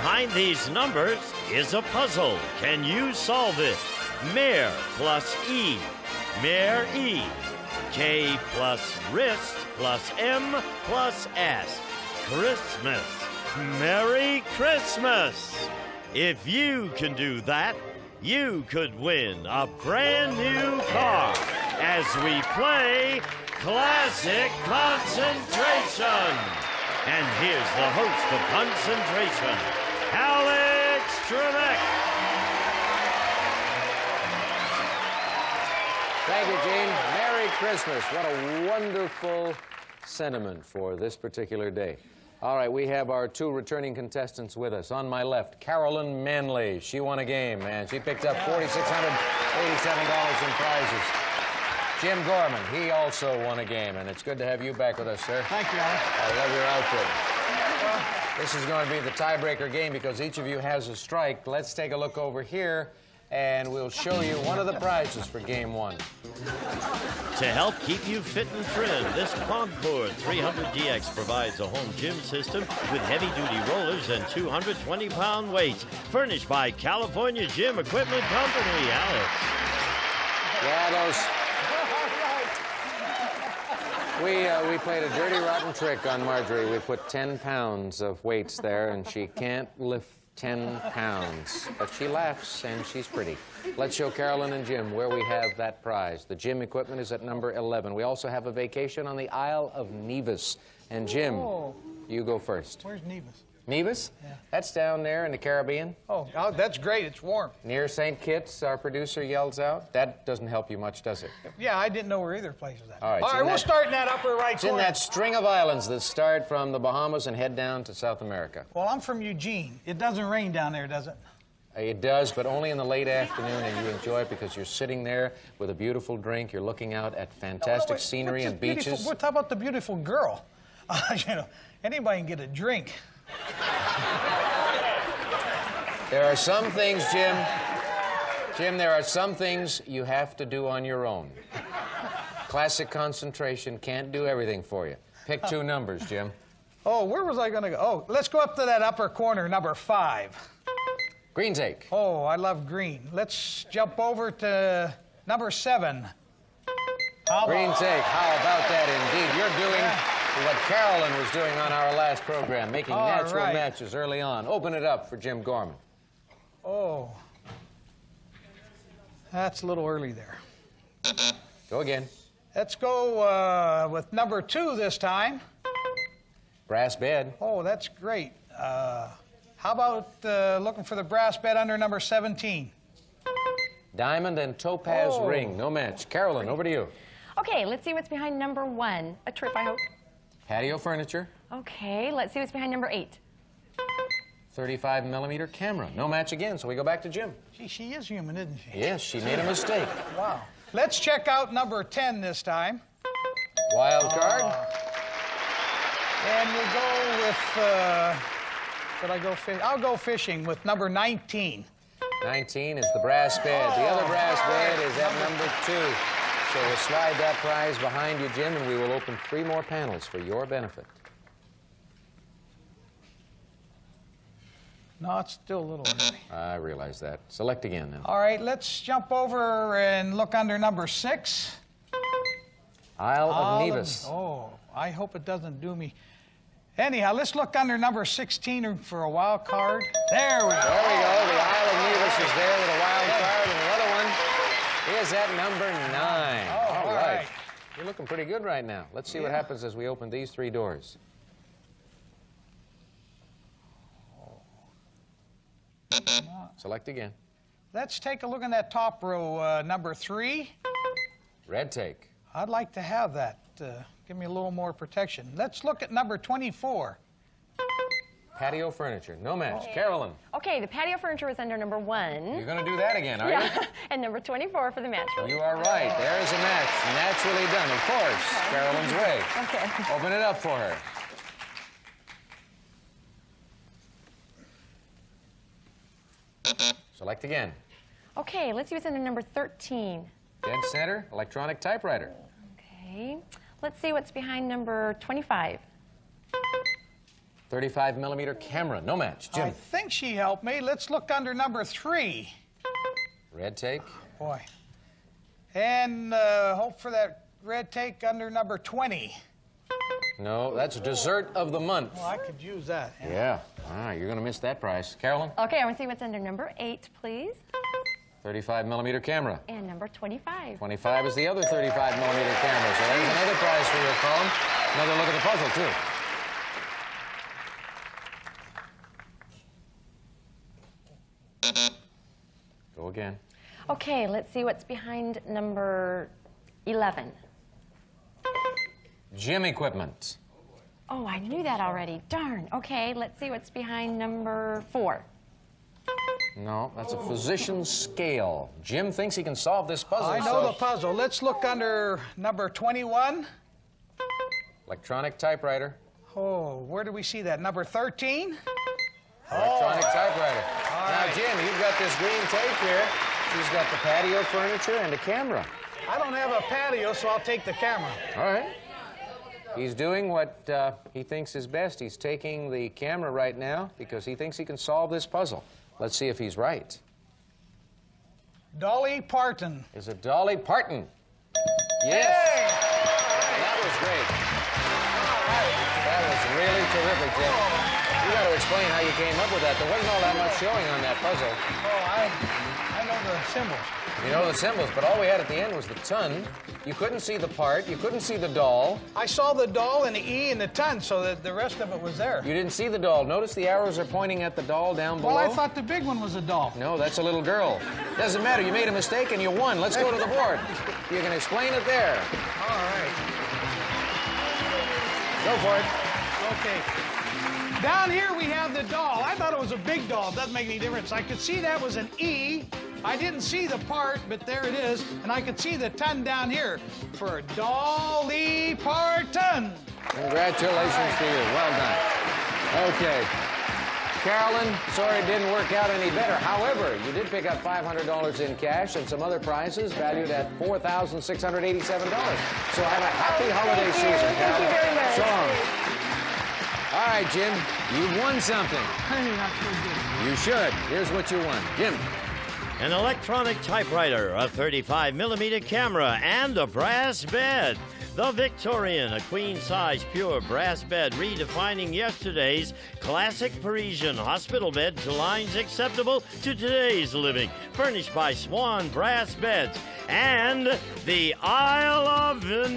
behind these numbers is a puzzle. Can you solve it? Mare plus E, Mare E. K plus wrist plus M plus S. Christmas. Merry Christmas. If you can do that, you could win a brand new car as we play Classic Concentration. And here's the host of Concentration, Alex Trebek. Thank you, Gene. Merry Christmas. What a wonderful sentiment for this particular day. All right, we have our two returning contestants with us. On my left, Carolyn Manley. She won a game, and she picked up $4,687 in prizes. Jim Gorman, he also won a game, and it's good to have you back with us, sir. Thank you, Alex. I love your outfit. This is going to be the tiebreaker game because each of you has a strike. Let's take a look over here, and we'll show you one of the prizes for game one. To help keep you fit and trim, this Concord 300DX provides a home gym system with heavy-duty rollers and 220-pound weights, furnished by California Gym Equipment Company. Alex. Yeah, those... We played a dirty, rotten trick on Marjorie. We put 10 pounds of weights there, and she can't lift 10 pounds. But she laughs, and she's pretty. Let's show Carolyn and Jim where we have that prize. The gym equipment is at number 11. We also have a vacation on the Isle of Nevis. And Jim, you go first. Where's Nevis? Nevis? Yeah. That's down there in the Caribbean. Oh, that's great. It's warm. Near St. Kitts, our producer yells out. That doesn't help you much, does it? Yeah, I didn't know where either place was at. All right, All right, we'll start in that upper right It's corner. in that string of islands that start from the Bahamas and head down to South America. Well, I'm from Eugene. It doesn't rain down there, does it? It does, but only in the late afternoon, and you enjoy it because you're sitting there with a beautiful drink. You're looking out at fantastic scenery and beaches. What about the beautiful girl? You know, anybody can get a drink. There are some things, Jim, there are some things you have to do on your own. Classic Concentration can't do everything for you. Pick two numbers, Jim. Oh, where was I going to go? Oh, let's go up to that upper corner, number 5. Green take. Oh, I love green. Let's jump over to number 7. Green take. How about that, indeed? You're doing what Carolyn was doing on our last program, making natural matches early on. Open it up for Jim Gorman. Oh, that's a little early there. Go again. Let's go with number 2 this time. Brass bed. Oh, that's great. How about looking for the brass bed under number 17? Diamond and topaz ring. No match. Carolyn, over to you. Okay, let's see what's behind number 1. A trip, I hope. Patio furniture. Okay, let's see what's behind number 8. 35mm camera. No match again, so we go back to Jim. Gee, she is human, isn't she? Yes, she made a mistake. Wow. Let's check out number 10 this time. Wild card. And we'll go with, should I go fishing? I'll go fishing with number 19. 19 is the brass bed. The other brass bed is at number 2. So we'll slide that prize behind you, Jim, and we will open 3 more panels for your benefit. No, it's still a little early. I realize that. Select again, then. All right, let's jump over and look under number 6. Isle of Nevis. Oh, I hope it doesn't do me. Anyhow, let's look under number 16 for a wild card. There we go. There we go. The Isle of Nevis is there with a wild card, and the other one is at number 9. Oh, all right. You're looking pretty good right now. Let's see what happens as we open these 3 doors. Select again. Let's take a look in that top row, number 3. Red take. I'd like to have that. Give me a little more protection. Let's look at number 24. Patio furniture. No match. Carolyn. Okay, the patio furniture was under number 1. You're going to do that again, are you? And number 24 for the match. You are right. There's a match. Naturally done, of course. Carolyn's way. Okay. Open it up for her. Select again. Okay, let's use under number 13. Dead center, electronic typewriter. Okay, let's see what's behind number 25. 35mm camera. No match. Jim. I think she helped me. Let's look under number 3. Red take. Boy. And hope for that red take under number 20. No, that's dessert of the month. Well, I could use that. Yeah. Ah, you're going to miss that prize. Carolyn? Okay, I want to see what's under number 8, please. 35mm camera. And number 25. 25 is the other 35mm camera. So there's another prize for your phone. Another look at the puzzle, too. Go again. Okay, let's see what's behind number 11. Gym equipment. Oh, I knew that already. Darn. Okay, let's see what's behind number 4. No, that's a physician's scale. Jim thinks he can solve this puzzle. I know the puzzle. Let's look under number 21. Electronic typewriter. Oh, where do we see that? Number 13? Electronic typewriter. All Now, right. Jim, you've got this green tape here. She's got the patio furniture and a camera. I don't have a patio, so I'll take the camera. All right. He's doing what he thinks is best. He's taking the camera right now because he thinks he can solve this puzzle. Let's see if he's right. Dolly Parton. Is it Dolly Parton? Yes. Hey! That was great. That was really terrific, Jim. You got to explain how you came up with that. There wasn't all that much showing on that puzzle. Oh, I know the symbols. You know the symbols, but all we had at the end was the ton. You couldn't see the part. You couldn't see the doll. I saw the doll and the E and the ton, so that the rest of it was there. You didn't see the doll. Notice the arrows are pointing at the doll down below. Well, I thought the big one was a doll. No, that's a little girl. Doesn't matter. You made a mistake and you won. Let's go to the board. You can explain it there. All right. Go for it. Okay. Down here we have the doll. I thought it was a big doll. Doesn't make any difference. I could see that was an E. I didn't see the part, but there it is. And I could see the ton down here for Dolly Parton. Congratulations to you. Well done. Okay. Carolyn, sorry it didn't work out any better. However, you did pick up $500 in cash and some other prizes valued at $4,687. So have a happy holiday season, Carolyn. Thank you very much. So long. All right, Jim, you won something. Hey, that's so good. You should. Here's what you won. Jim. An electronic typewriter, a 35mm camera, and a brass bed. The Victorian, a queen-size pure brass bed, redefining yesterday's classic Parisian hospital bed to lines acceptable to today's living. Furnished by Swan Brass Beds. And the Isle of Nevis.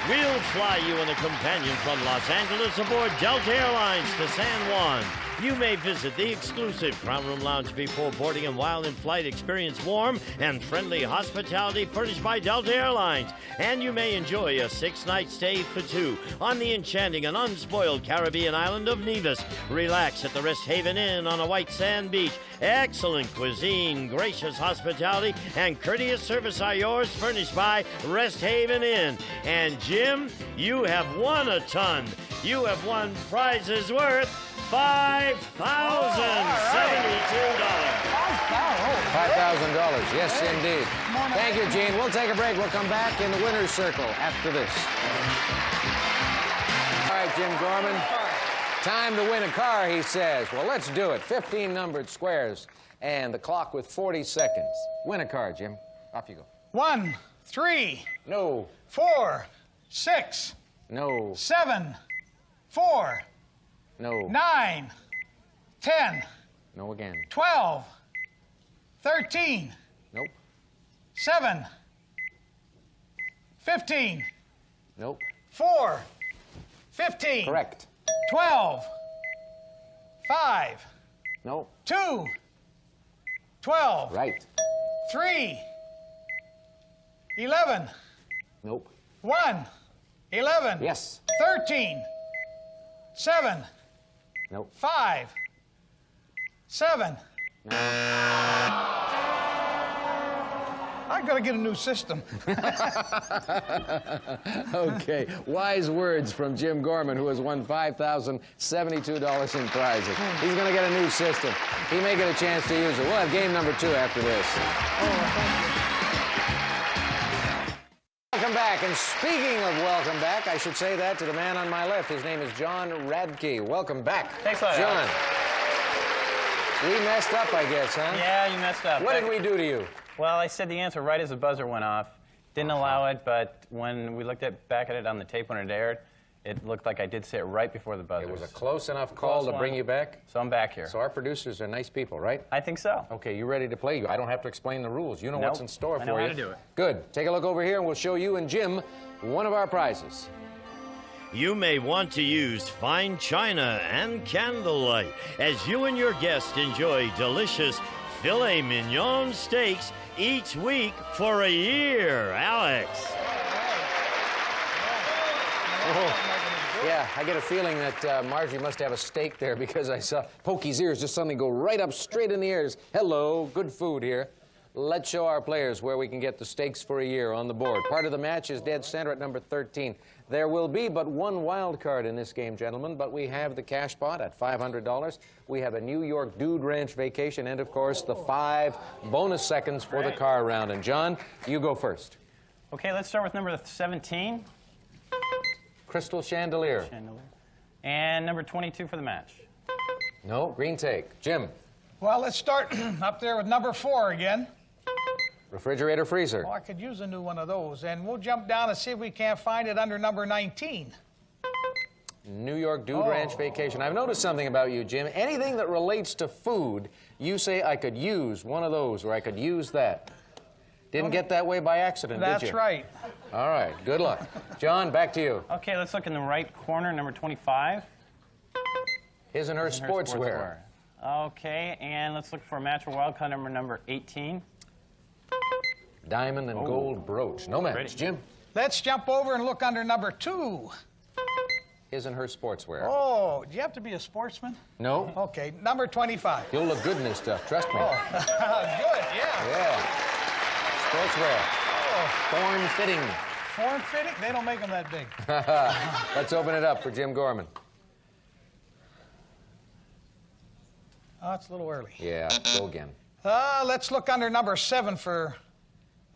We'll fly you and a companion from Los Angeles aboard Delta Airlines to San Juan. You may visit the exclusive Crown Room Lounge before boarding, and while in flight, experience warm and friendly hospitality furnished by Delta Airlines. And you may enjoy a 6-night stay for 2 on the enchanting and unspoiled Caribbean island of Nevis. Relax at the Rest Haven Inn on a white sand beach. Excellent cuisine, gracious hospitality, and courteous service are yours, furnished by Rest Haven Inn. And Jim, you have won a ton. You have won prizes worth $5,072. $5,000. Yes, indeed. Thank you, Gene. We'll take a break. We'll come back in the winner's circle after this. All right, Jim Gorman. Time to win a car, he says. Well, let's do it. 15 numbered squares and the clock with 40 seconds. Win a car, Jim. Off you go. 1, 3, No. 4, 6, No. 7, 4, No. 9, 10, No again. 12, 13, Nope. 7, 15, Nope. 4, 15, Correct. 12, 5, Nope. 2, 12, Right. 3, 11, Nope. 1, 11, Yes. 13, 7, Nope. 5, 7. I gotta get a new system. Okay. Wise words from Jim Gorman, who has won $5,072 in prizes. He's going to get a new system. He may get a chance to use it. We'll have game number 2 after this. Welcome back. And speaking of welcome back, I should say that to the man on my left. His name is John Radke. Welcome back. Thanks a lot, John. Alex. We messed up, I guess, huh? Yeah, you messed up. What did we do to you? Well, I said the answer right as the buzzer went off. Didn't allow it, but when we looked back at it on the tape when it aired, it looked like I did say it right before the buzzer. It was a close enough call to bring you back? So I'm back here. So our producers are nice people, right? I think so. Okay, you ready to play? I don't have to explain the rules. You know what's in store for you. I know how to do it. Good. Take a look over here, and we'll show you and Jim one of our prizes. You may want to use fine china and candlelight as you and your guest enjoy delicious filet mignon steaks each week for a year. Alex. Oh, yeah, I get a feeling that Margie must have a steak there because I saw Pokey's ears just suddenly go right up straight in the ears. Hello, good food here. Let's show our players where we can get the steaks for a year on the board. Part of the match is dead center at number 13. There will be but one wild card in this game, gentlemen, but we have the cash pot at $500. We have a New York Dude Ranch vacation and, of course, the 5 bonus seconds for the car round. And, John, you go first. Okay, let's start with number 17. Crystal Chandelier. And number 22 for the match. No, green take. Jim. Well, let's start up there with number 4 again. Refrigerator freezer. Oh, I could use a new one of those. And we'll jump down and see if we can't find it under number 19. New York Dude Ranch vacation. I've noticed something about you, Jim. Anything that relates to food, you say I could use one of those or I could use that. Didn't get that way by accident, did you? That's right. All right, good luck. John, back to you. Okay, let's look in the right corner, number 25. His and her sportswear. Okay, and let's look for a match or wild card number 18. Diamond and gold brooch. No match. Ready. Jim. Let's jump over and look under number 2. His and her sportswear. Oh, do you have to be a sportsman? No. Okay, number 25. You'll look good in this stuff, trust me. Oh, good, yeah. Yeah. Sportswear. Oh. Form fitting. Form fitting? They don't make them that big. Let's open it up for Jim Gorman. Oh, it's a little early. Yeah, go again. Let's look under number 7 for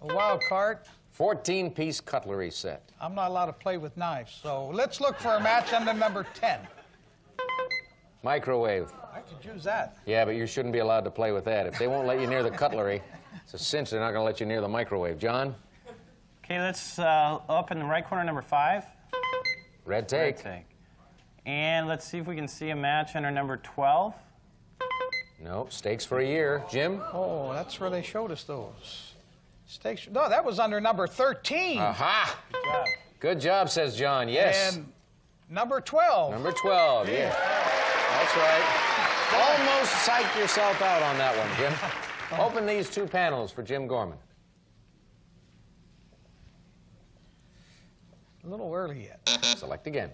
a wild card. 14-piece cutlery set. I'm not allowed to play with knives, so let's look for a match under number 10. Microwave. I could use that. Yeah, but you shouldn't be allowed to play with that. If they won't let you near the cutlery, it's a cinch they're not going to let you near the microwave. John? Okay, let's up in the right corner, number 5. Red take. Red take. And let's see if we can see a match under number 12. No, steaks for a year. Jim? Oh, that's where they showed us those. Steaks. No, that was under number 13. Aha! Good job. Good job, says John. Yes. And number 12. Number 12, yeah. That's right. Almost psyched yourself out on that one, Jim. Open these 2 panels for Jim Gorman. A little early yet. Select again.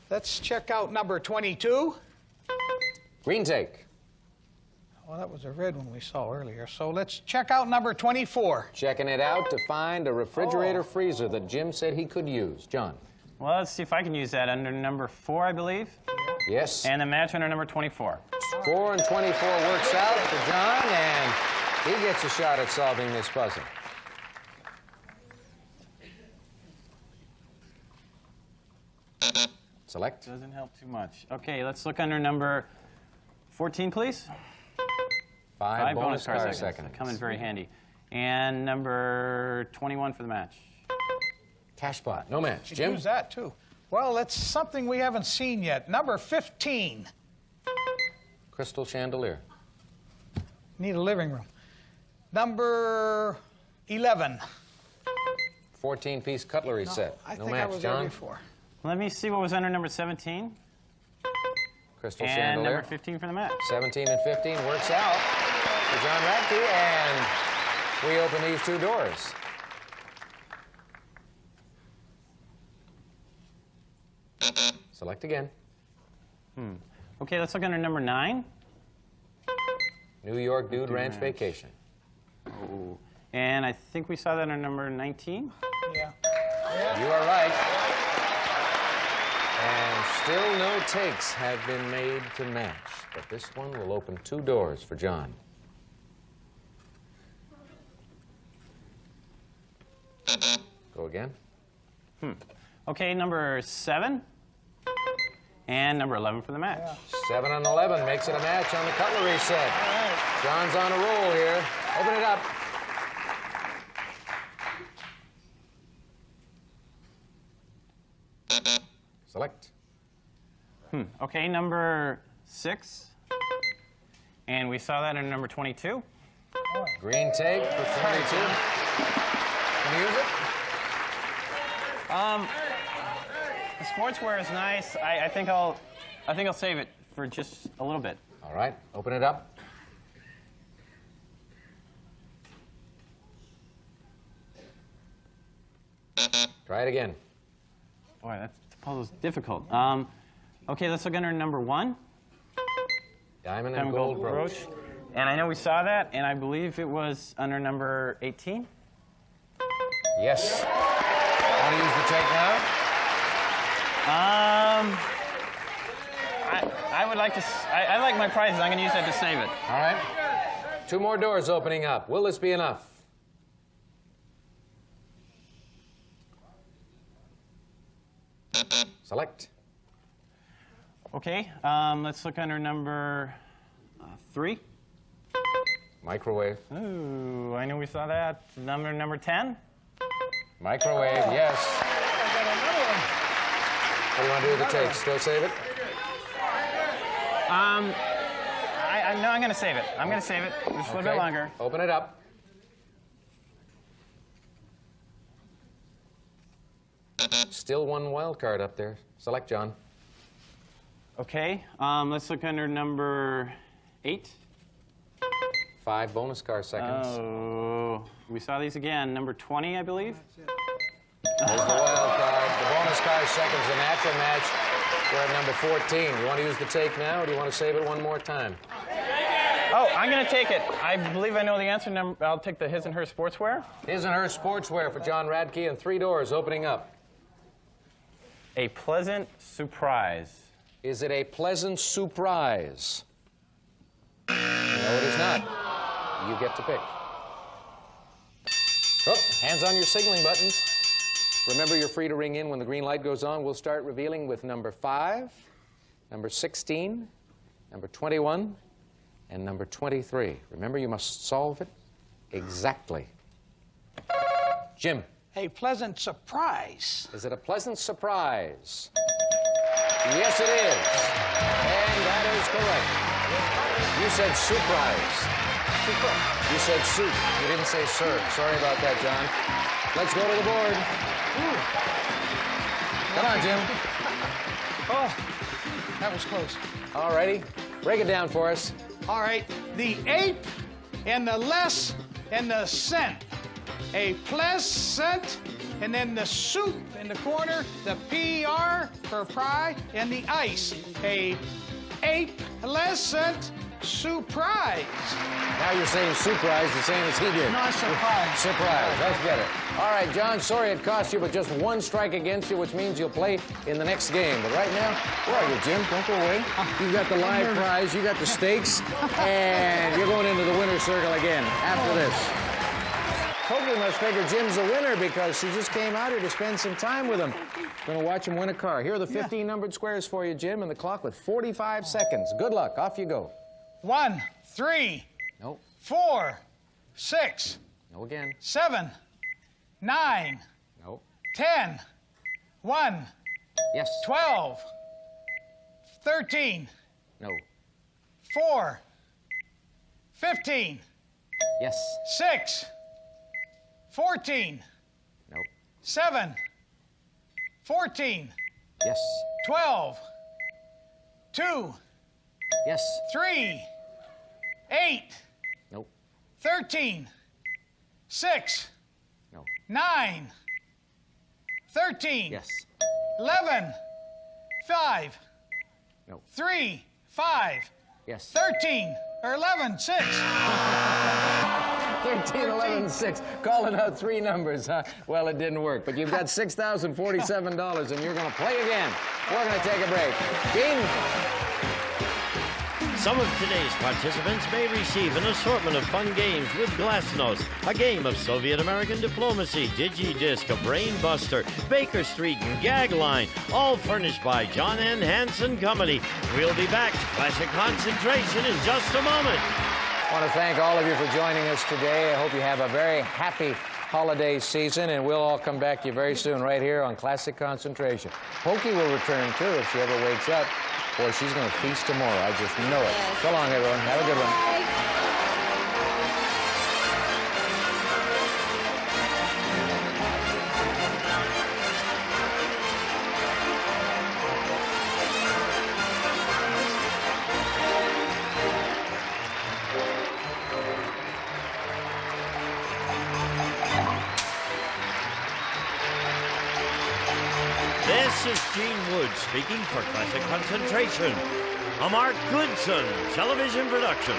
Let's check out number 22. Green take. Well, that was a red one we saw earlier. So let's check out number 24. Checking it out to find a refrigerator freezer that Jim said he could use. John? Well, let's see if I can use that under number 4, I believe. Yes. And a match under number 24. 4 and 24 works out for John, and he gets a shot at solving this puzzle. Select. Doesn't help too much. Okay, let's look under number 14, please. 5 bonus car car seconds. Come in very handy. And number 21 for the match. Cash pot. No match. Could Jim? use that, too. Well, that's something we haven't seen yet. Number 15. Crystal chandelier. Need a living room. Number 11. 14-piece cutlery set. I no think match. I was John? there before. Let me see what was under number 17. Crystal And chandelier. number 15 for the match. 17 and 15 works out for John Radke, and we open these 2 doors. Select again. Okay, let's look under number 9. New York Dude Ranch Ranch. vacation. Ooh. And I think we saw that under number 19. Yeah. You are right. And still no takes have been made to match, but this one will open 2 doors for John. Go again. Okay, number 7 and number 11 for the match. 7 and 11 makes it a match on the cutlery set. John's on a roll here. Open it up. Select. Okay, number 6. And we saw that in number 22. Green tape for 22. Can you use it? The sportswear is nice. I think I'll save it for just a little bit. All right, open it up. Try it again. Boy, that puzzle's difficult. Okay, let's look under number 1. Diamond and gold brooch. And I know we saw that, and I believe it was under number 18. Yes. Want to use the tape now? I would like to. I like my prizes. I'm going to use that to save it. All right. 2 more doors opening up. Will this be enough? Select. Okay, let's look under number 3. Microwave. Ooh, I know we saw that. Number 10. Microwave, yes. What do you want to do with the tape? Still save it? No, I'm going to save it. I'm going to save it just a little bit longer. Open it up. Still 1 wild card up there. Select, John. Okay, let's look under number 8. 5 bonus car seconds. Oh, we saw these again. Number 20, I believe. There's the wild card. The bonus car seconds, the natural match. We're at number 14. You want to use the take now, or do you want to save it one more time? Oh, I'm going to take it. I believe I know the answer. I'll take the his and her sportswear. His and her sportswear for John Radke, and 3 doors opening up. A pleasant surprise. Is it a pleasant surprise? No, it is not. You get to pick. Oh, hands on your signaling buttons. Remember, you're free to ring in when the green light goes on. We'll start revealing with number 5, number 16, number 21, and number 23. Remember, you must solve it exactly. Jim. A pleasant surprise. Is it a pleasant surprise? Yes, it is. And that is correct. You said surprise. You said soup. You didn't say sir. Sorry about that, John. Let's go to the board. Come on, Jim. Oh, that was close. All righty. Break it down for us. All right, the ape and the less and the cent. A pleasant, and then the soup in the corner, the PR for pie, and the ice. A pleasant surprise. Now you're saying surprise the same as he did. No, surprise. Surprise. Let's get it. All right, John, sorry it cost you, but just 1 strike against you, which means you'll play in the next game. But right now, where are you, Jim? Don't go away. You've got the live prize, you got the stakes, and you're going into the winner's circle again after this. Hopefully must figure Jim's a winner because she just came out here to spend some time with him. Going to watch him win a car. Here are the 15 numbered squares for you, Jim, and the clock with 45 seconds. Good luck. Off you go. 1, 3, No. 4, 6, No again. 7, 9, No. 10, 1, Yes. 12, 13, No. 4, 15, Yes. 6, 14, No. 7, 14, Yes. 12, 2, Yes. 3, 8, No. 13, 6, No. 9, 13, Yes. 11, 5, No. 3, 5, Yes. 13, or 11, 6. 13, 11, 6. Calling out 3 numbers, huh? Well, it didn't work. But you've got $6,047, and you're going to play again. We're going to take a break. Gene? Some of today's participants may receive an assortment of fun games with Glasnost, a game of Soviet-American diplomacy, Digidisc, a Brain Buster, Baker Street, and Gagline, all furnished by John N. Hansen Company. We'll be back to Classic Concentration in just a moment. I want to thank all of you for joining us today. I hope you have a very happy holiday season, and we'll all come back to you very soon right here on Classic Concentration. Pokey will return, too, if she ever wakes up. Boy, she's going to feast tomorrow. I just know it. So long, everyone. Have a good one. This is Gene Wood speaking for Classic Concentration, a Mark Goodson television production.